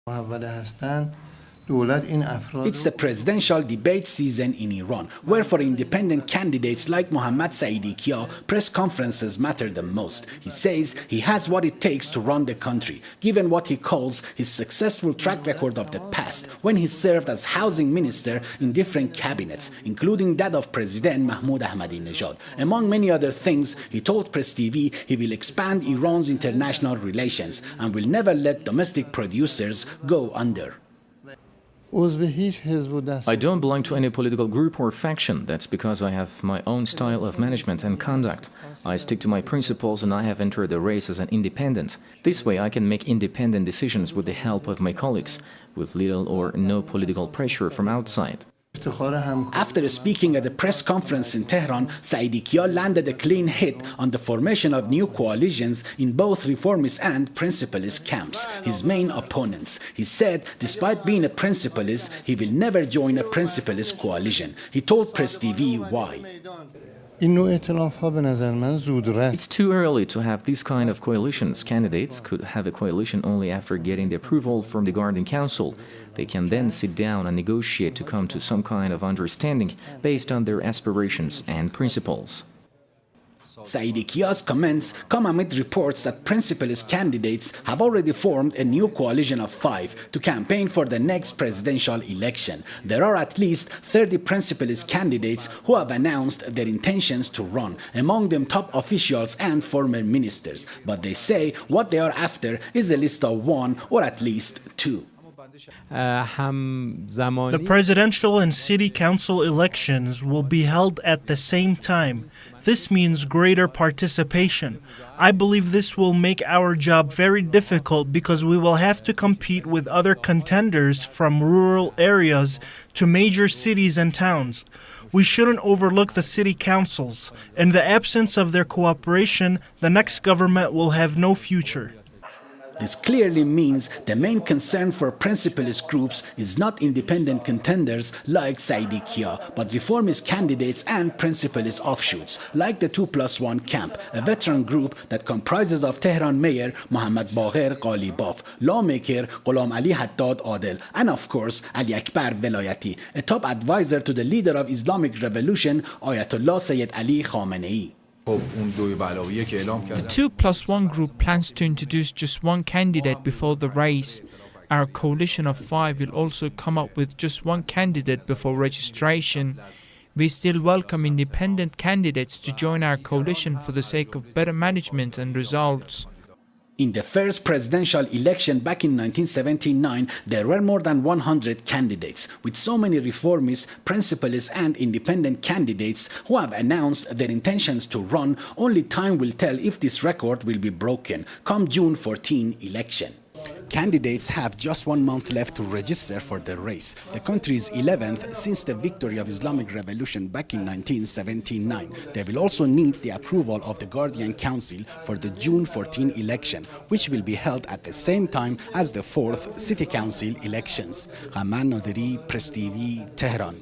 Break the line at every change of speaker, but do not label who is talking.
It's the presidential debate season in Iran, where for independent candidates like Mohammad Saeedikia, press conferences matter the most. He says he has what it takes to run the country, given what he calls his successful track record of the past, when he served as housing minister in different cabinets, including that of President Mahmoud Ahmadinejad. Among many other things, he told Press TV he will expand Iran's international relations and will never let domestic producers go under.
I don't belong to any political group or faction. That's because I have my own style of management and conduct. I stick to my principles and I have entered the race as an independent. This way I can make independent decisions with the help of my colleagues, with little or no political pressure from outside.
After speaking at a press conference in Tehran, Saeedikia landed a clean hit on the formation of new coalitions in both reformist and principalist camps, his main opponents. He said despite being a principalist, he will never join a principalist coalition. He told Press TV why.
It's too early to have these kind of coalitions. Candidates could have a coalition only after getting the approval from the Guardian Council. They can then sit down and negotiate to come to some kind of understanding based on their aspirations and principles.
Saeedikia's comments come amid reports that principalist candidates have already formed a new coalition of 5 to campaign for the next presidential election. There are at least 30 principalist candidates who have announced their intentions to run, among them top officials and former ministers. But they say what they are after is a list of 1 or at least 2.
The presidential and city council elections will be held at the same time. This means greater participation. I believe this will make our job very difficult because we will have to compete with other contenders from rural areas to major cities and towns. We shouldn't overlook the city councils. In the absence of their cooperation, the next government will have no future.
This clearly means the main concern for principalist groups is not independent contenders like Saeedikia, but reformist candidates and principalist offshoots, like the 2+1 camp, a veteran group that comprises of Tehran Mayor Mohammad Baqir Ghalibaf, lawmaker Ghulam Ali Haddad Adel, and of course Ali Akbar Velayati, a top advisor to the leader of Islamic Revolution, Ayatollah Sayyid Ali Khamenei.
The
2+1 group plans to introduce just one candidate before the race. Our coalition of 5 will also come up with just one candidate before registration. We still welcome independent candidates to join our coalition for the sake of better management and results.
In the first presidential election back in 1979, there were more than 100 candidates. With so many reformists, principalists and independent candidates who have announced their intentions to run, only time will tell if this record will be broken come June 14 election. Candidates have just 1 month left to register for the race. The country is 11th since the victory of Islamic Revolution back in 1979. They will also need the approval of the Guardian Council for the June 14 election, which will be held at the same time as the 4th City Council elections. Ghaman Naderi, Press TV, Tehran.